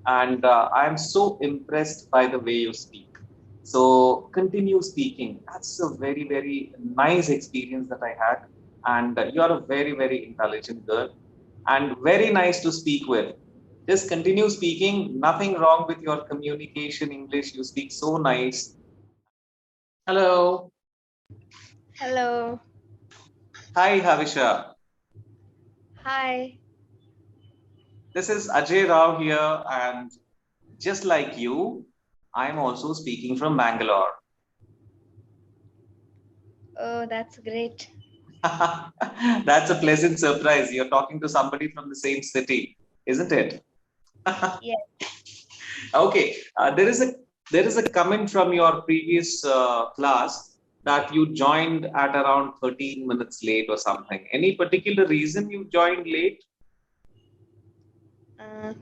and I'm so impressed by the way you speak. So continue speaking. That's a very, very nice experience that I had. And you are a very, very intelligent girl and very nice to speak with. Just continue speaking. Nothing wrong with your communication English. You speak so nice. Hello. Hello. Hi, Havisha. Hi. This is Ajay Rao here. And just like you, I'm also speaking from Bangalore. Oh, that's great. That's a pleasant surprise. You're talking to somebody from the same city, isn't it? Yes. Okay. There is a comment from your previous class that you joined at around 13 minutes late or something. Any particular reason you joined late? Uh,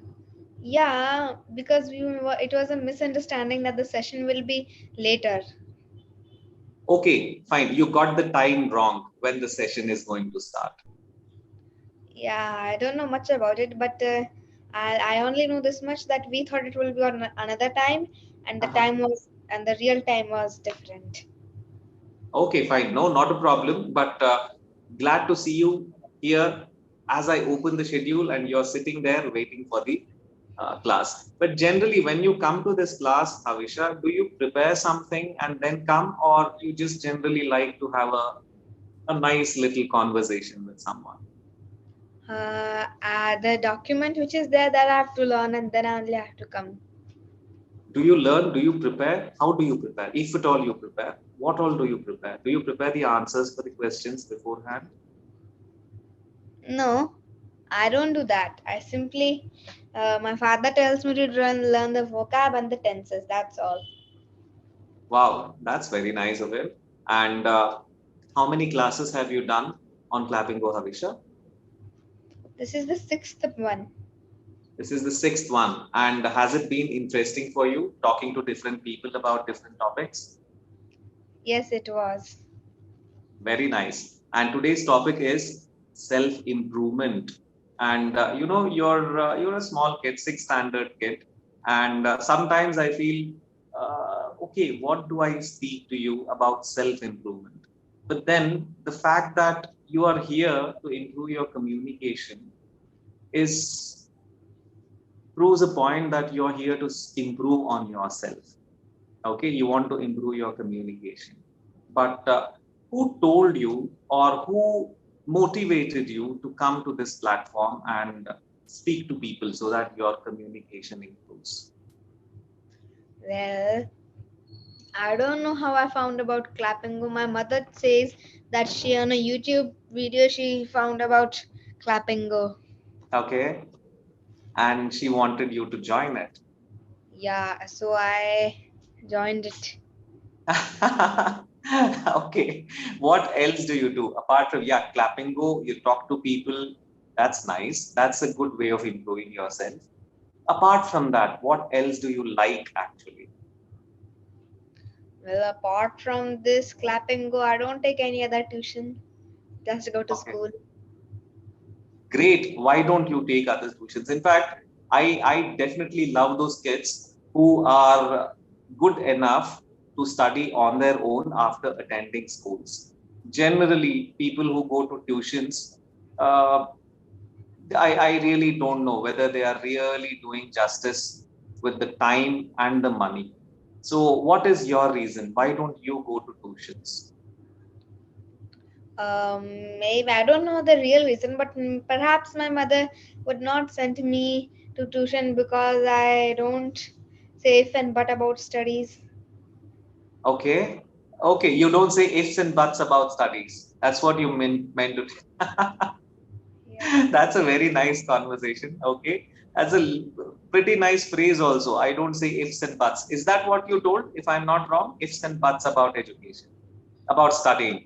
yeah, because it was a misunderstanding that the session will be later. Okay, fine. You got the time wrong when the session is going to start. Yeah, I don't know much about it, but I only know this much that we thought it will be on another time, and the real time was different. Okay, fine. No, not a problem. But glad to see you here as I open the schedule and you're sitting there waiting for the class. But generally, when you come to this class, Havisha, do you prepare something and then come, or you just generally like to have a nice little conversation with someone? The document which is there that I have to learn, and then I only have to come. Do you learn? Do you prepare? How do you prepare? If at all you prepare, what all do you prepare? Do you prepare the answers for the questions beforehand? No, I don't do that. I simply, my father tells me to learn the vocab and the tenses. That's all. Wow, that's very nice of him. And how many classes have you done on Clapingo, Havisha? This is the sixth one. This is the sixth one. And has it been interesting for you talking to different people about different topics? Yes, it was. Very nice. And today's topic is self-improvement. And you're a small kid, sixth standard kid, and sometimes I feel, okay, what do I speak to you about self-improvement? But then the fact that you are here to improve your communication is proves a point that you're here to improve on yourself. Okay, you want to improve your communication, but who told you or who motivated you to come to this platform and speak to people so that your communication improves? Well, I don't know how I found about Clapingo. My mother says that she on a YouTube video she found about Clapingo. Okay, and she wanted you to join it. Yeah, so I joined it. Okay, what else do you do apart from, yeah, clapping go, you talk to people? That's nice, that's a good way of improving yourself. Apart from that, what else do you like actually? Well, apart from this Clapingo, I don't take any other tuition. Just go to Okay, school. great. Why don't you take other tuitions? In fact, I definitely love those kids who are good enough to study on their own after attending schools. Generally, people who go to tuitions, uh, I really don't know whether they are really doing justice with the time and the money. So, what is your reason? Why don't you go to tuitions? Maybe I don't know the real reason, but perhaps my mother would not send me to tuition because I don't say if and but about studies. Okay. Okay. You don't say ifs and buts about studies. That's what you meant to. Yeah. That's a very nice conversation. Okay. That's a pretty nice phrase also. I don't say ifs and buts. Is that what you told? If I'm not wrong, ifs and buts about education, about studying.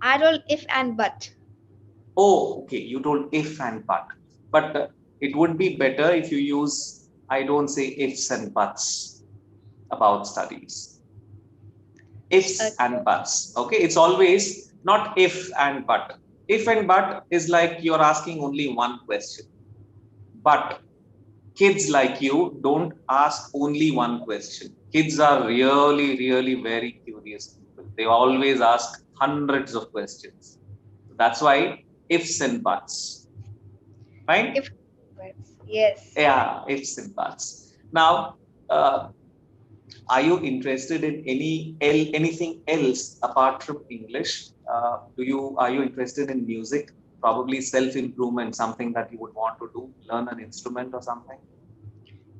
I don't if and but. Oh, okay. You told if and but. But it would be better if you use, I don't say ifs and buts about studies. Ifs and Okay. buts. Okay. It's always not if and but. If and but is like you're asking only one question. But Kids like you don't ask only one question. Kids are really, really very curious people. They always ask hundreds of questions. That's why ifs and buts, right? If yes. Yeah, ifs and buts. Now, uh, are you interested in anything else apart from English? Are you interested in music? Probably self improvement, something that you would want to do, learn an instrument or something.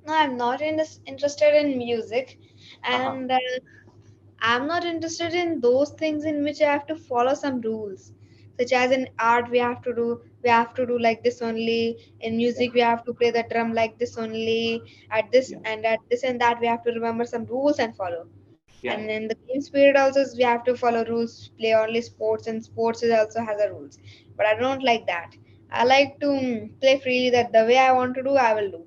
No, I'm not interested in music, Uh-huh. and I'm not interested in those things in which I have to follow some rules. Such as in art, we have to do like this only. In Yeah. music, we have to play the drum like this only. At this Yeah. and at this and that, we have to remember some rules and follow. Yeah. And in the game spirit also, we have to follow rules. Play only sports, and sports is also has a rules. But I don't like that. I like to play freely. That the way I want to do, I will do.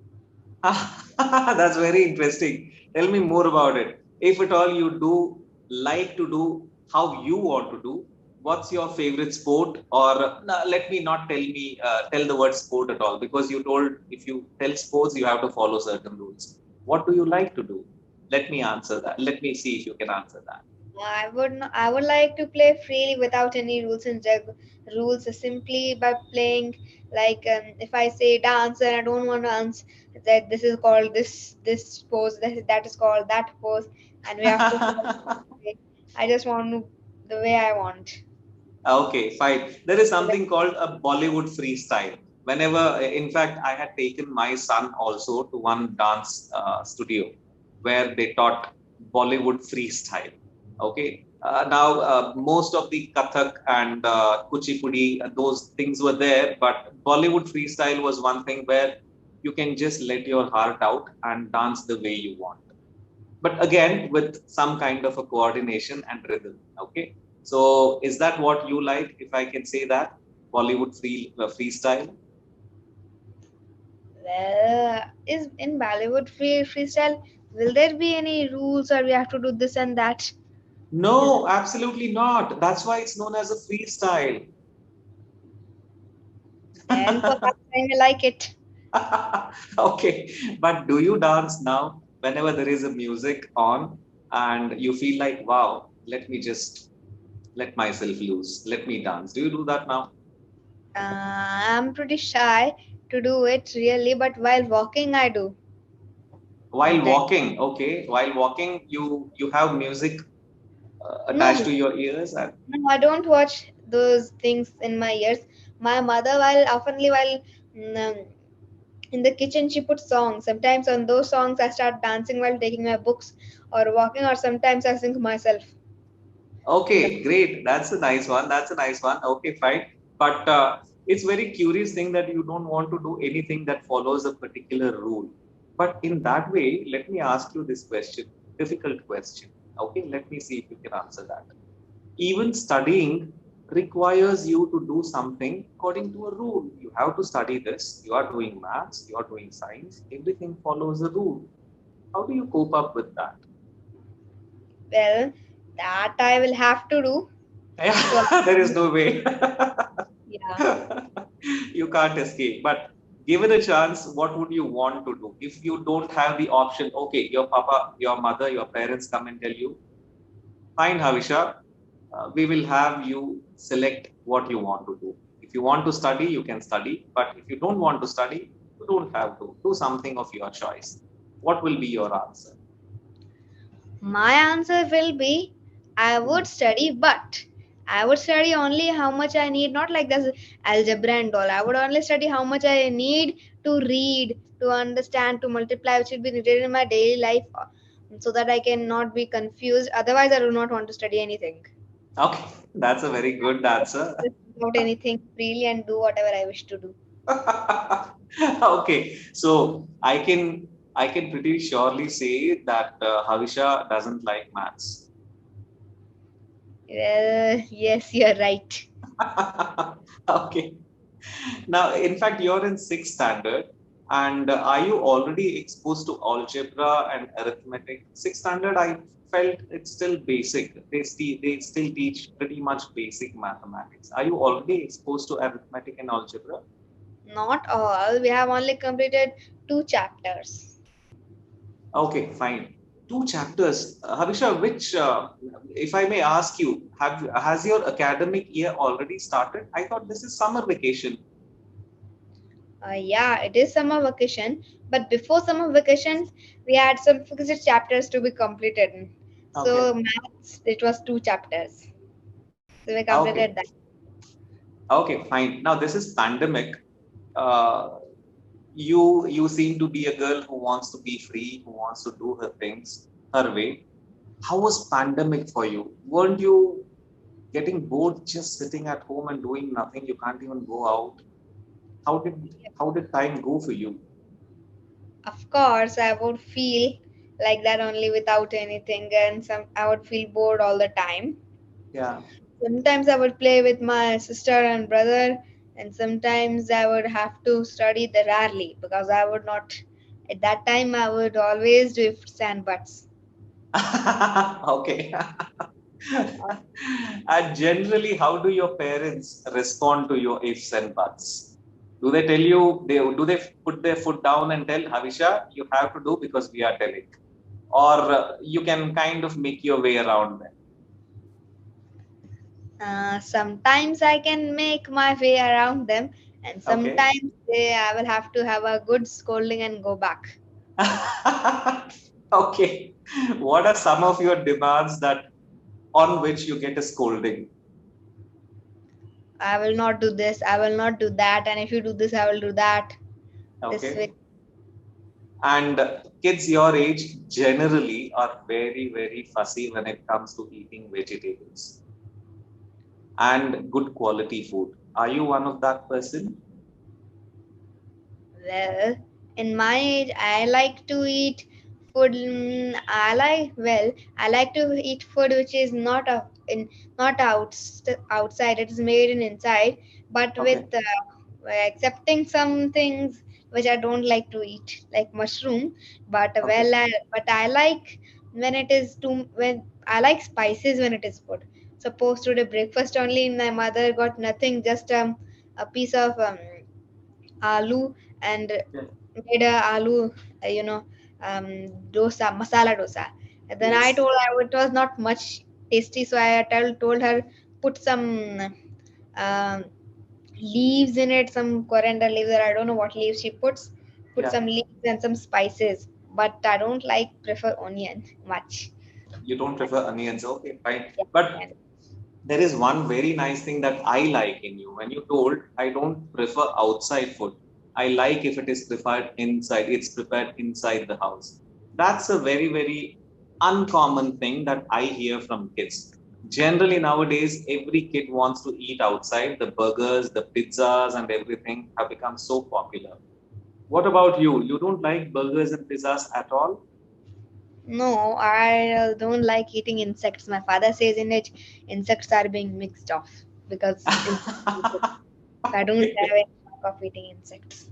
That's very interesting. Tell me more about it. If at all you do like to do how you want to do, what's your favorite sport? Or no, let me not tell the word sport at all, because you told if you tell sports you have to follow certain rules. What do you like to do? Let me answer that. Let me see if you can answer that. I would like to play freely without any rules and rules, simply by playing like if I say dance and I don't want to dance, that this is called this pose, that is called that pose, and we have to follow. I just want to the way I want. Okay, fine. There is something called a Bollywood freestyle. Whenever, in fact, I had taken my son also to one dance studio where they taught Bollywood freestyle. Okay. Now, most of the Kathak and Kuchipudi, those things were there, but Bollywood freestyle was one thing where you can just let your heart out and dance the way you want, but again with some kind of a coordination and rhythm. Okay, so is that what you like, if I can say that, Bollywood freestyle? Well, is in Bollywood freestyle, will there be any rules or we have to do this and that? Is No, absolutely not. That's why it's known as a freestyle. then perhaps I may like it. Okay, but do you dance now whenever there is a music on and you feel like, wow, let me just let myself loose, let me dance? Do you do that now? I'm pretty shy to do it really, but while walking, I do While sometimes. walking, okay, while walking, you have music No, attached to your ears. And no, I don't watch those things in my ears. My mother, while oftenly while in the kitchen, she puts songs. Sometimes on those songs, I start dancing while taking my books or walking, or sometimes I sing to myself in the. okay, great. That's a nice one. That's a nice one. Okay, fine. But it's very curious thing that you don't want to do anything that follows a particular rule. But in that way, let me ask you this question, difficult question. Okay, let me see if you can answer that. Even studying requires you to do something according to a rule. You have to study this. You are doing maths, you are doing science. Everything follows a rule. How do you cope up with that? Well, that I will have to do. So Yeah, there is no way. yeah. You can't escape. But given a chance, what would you want to do? If you don't have the option, okay, your papa, your mother, your parents come and tell you, fine, Havisha, we will have you select what you want to do. If you want to study, you can study. But if you don't want to study, you don't have to. Do something of your choice. What will be your answer? My answer will be I would Mhm. study, but I would study only how much I need, not like this algebra and all. I would only study how much I need to read, to understand, to multiply, which will be needed in my daily life so that I cannot be confused. Otherwise, I do not want to study anything. Okay, that's a very I good want to answer. do without anything freely and do whatever I wish to do. Okay, so I can pretty surely say that Havisha doesn't like maths. Well, yes, you're right. Okay. Now, in fact, you're in sixth standard, and are you already exposed to algebra and arithmetic? Sixth standard, I felt it's still basic. They still teach pretty much basic mathematics. Are you already exposed to arithmetic and algebra? Not all. We have only completed two chapters. Okay, fine. Two chapters. Havisha, which, if I may ask you, has your academic year already started? I thought this is summer vacation. Yeah, it is summer vacation, but before summer vacation, we had some fixed chapters to be completed. So Okay. maths, it was two chapters. So we completed that. Okay. Okay, fine. Now this is pandemic. Uh, you seem to be a girl who wants to be free, who wants to do her things her way. How was pandemic for you? Weren't you getting bored just sitting at home and doing nothing? You can't even go out. How did time go for you? Of course, I would feel like that only without anything, and some I would feel bored all the time. Yeah. Sometimes I would play with my sister and brother, and sometimes I would have to study the rarely because I would not. At that time, I would always do ifs and buts. Okay. And generally, how do your parents respond to your ifs and buts? Do they tell you, do they put their foot down and tell, Havisha, you have to do because we are telling? Or you can kind of make your way around them? Sometimes I can make my way around them, and Okay. sometimes I will have to have a good scolding and go back. Okay. What are some of your demands that on which you get a scolding? I will not do this, I will not do that, and if you do this, I will do that. This way. Okay. And kids your age generally are very, very fussy when it comes to eating vegetables and good quality food. Are you one of that person? Well, in my age, I like to eat food. I like to eat food which is not outside. It is made in inside, but with Okay. accepting some things which I don't like to eat, like mushroom. Okay. But I like when it is too when I like spices when it is food. Suppose today breakfast only, my mother got nothing, just a piece of aloo and Yeah. made a aloo, you know, um, dosa, masala dosa. And then I Yes. told her it was not much tasty, so told her put some um, leaves in it, some coriander leaves, or I don't know what leaves she puts. Put Yeah. some leaves and some spices, but I don't like prefer onion much. You don't But prefer onions. Okay, fine. yeah, But and there is one very nice thing that I like in you. When you told I don't prefer outside food, I like if it is prepared inside, it's prepared inside the house. That's a very, very uncommon thing that I hear from kids. Generally, nowadays, every kid wants to eat outside. The burgers, the pizzas, and everything have become so popular. What about you? You don't like burgers and pizzas at all? no, I don't like eating insects. My father says in it, insects are being mixed off because insects. I don't have Okay. any luck of eating insects.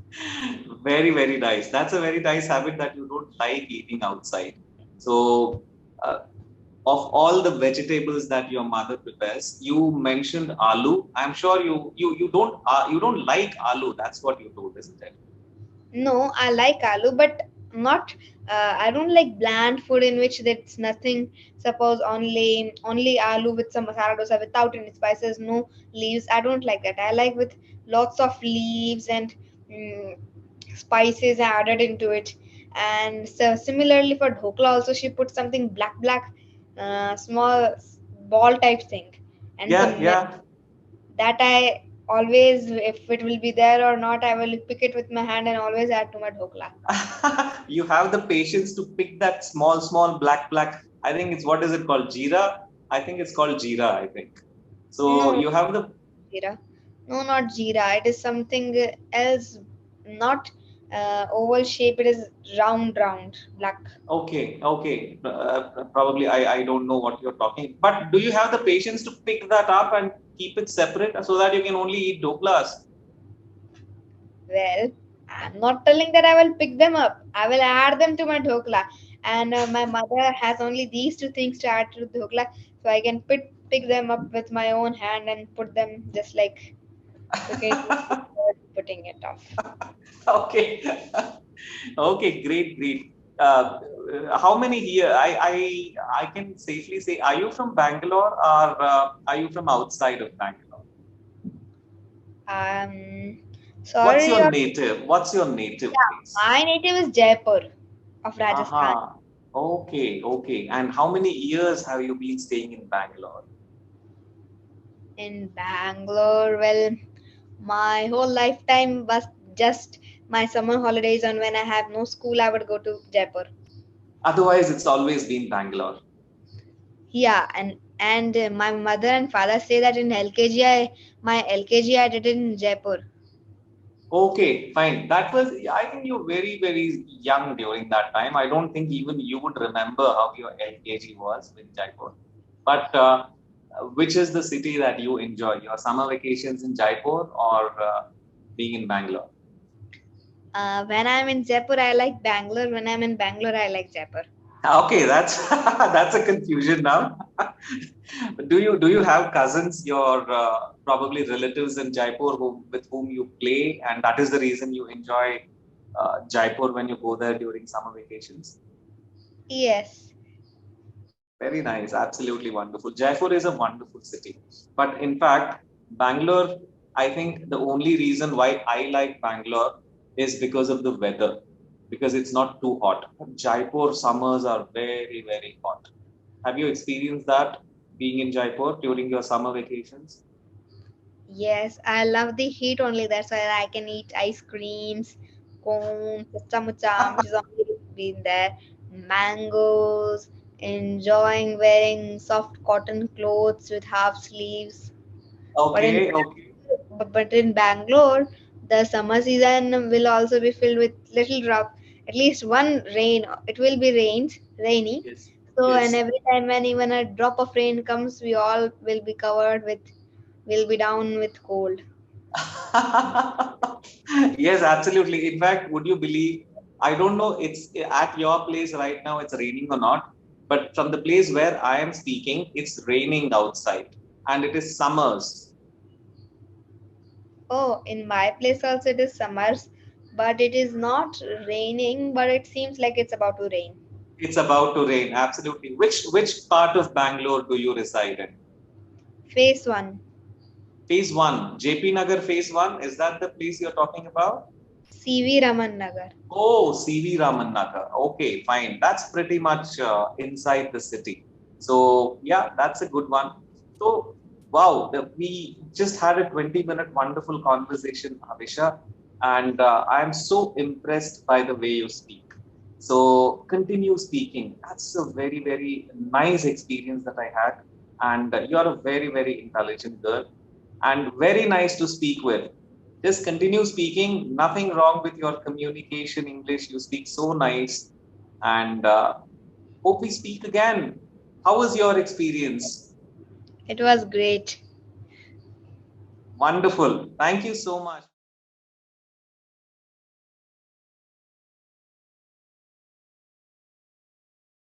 Very, very nice. That's a very nice habit that you don't like eating outside. So, uh, of all the vegetables that your mother prepares, you mentioned aloo. I'm sure you don't like aloo. That's what you told, isn't it? No, I like aloo, but not. I don't like bland food in which there's nothing. Suppose only aloo with some masala dosa without any spices, no leaves. I don't like that. I like with lots of leaves and mm, spices added into it. And so similarly for dhokla also she put something black, small ball type thing, and Yeah, some milk. yeah. That I always, if it will be there or not, I will pick it with my hand and always add to my dhokla. You have the patience to pick that small, small black. I think it's what is it called? Jeera? I think it's called jeera, I think. So No, you have the jeera. No, not jeera. It is something else, not oval shape. It is round, black. okay, okay. Probably I don't know what you're talking. But do you have the patience to pick that up and keep it separate so that you can only eat doklas? Well, I'm not telling that I will pick them up. I will add them to my dhokla. And my mother has only these two things to add to dhokla, so I can pick them up with my own hand and put them just like cooking. putting it off. Okay. Okay, great, great. How many years? I can safely say, are you from Bangalore or are you from outside of Bangalore? Um, What's sorry, your native? What's your native yeah, place? my native is Jaipur of Rajasthan. Aha. Okay, okay. And how many years have you been staying in Bangalore? In Bangalore, well, my whole lifetime was just my summer holidays, and when I have no school, I would go to Jaipur. Otherwise, it's always been Bangalore. Yeah, and my mother and father say that in LKG, my LKG I did in Jaipur. Okay, fine. That was, I think you're very, very young during that time. I don't think even you would remember how your LKG was with Jaipur. But which is the city that you enjoy? Your summer vacations in Jaipur or being in Bangalore? When I'm in Jaipur, I like Bangalore. When I'm in Bangalore, I like Jaipur. Okay, that's that's a confusion now. Do you have cousins, your probably relatives in Jaipur with whom you play, and that is the reason you enjoy Jaipur when you go there during summer vacations? Yes. Very nice, absolutely wonderful. Jaipur is a wonderful city, but in fact, Bangalore. I think the only reason why I like Bangalore is because of the weather, because it's not too hot. Jaipur summers are very, very hot. Have you experienced that being in Jaipur during your summer vacations? Yes, I love the heat only. That's why I can eat ice creams, cones, chamucham, which is only been there, mangoes, enjoying wearing soft cotton clothes with half sleeves. But in Okay, okay. but in Bangalore, the summer season will also be filled with little drop. At least one rain. It will be rainy. Yes, So and yes. every time when even a drop of rain comes, we all will be covered with, will be down with cold. Yes, absolutely. In fact, would you believe? I don't know it's at your place right now, it's raining or not, but from the place where I am speaking, it's raining outside and it is summers. Oh, in my place also it is summers, but it is not raining, but it seems like it's about to rain. It's about to rain, absolutely. Which part of Bangalore do you reside in? Phase one, Phase one, JP Nagar Phase one, is that the place you're talking about? CV Raman Nagar. Oh, CV Raman Nagar. Okay, fine. That's pretty much inside the city. So, yeah, that's a good one. So, wow, we just had a 20-minute wonderful conversation, Avisha, and I'm so impressed by the way you speak. So, continue speaking. That's a very, very nice experience that I had. And you're a very, very intelligent girl and very nice to speak with. Just continue speaking. Nothing wrong with your communication English. You speak so nice, and hope we speak again. How was your experience? It was great. Wonderful. Thank you so much.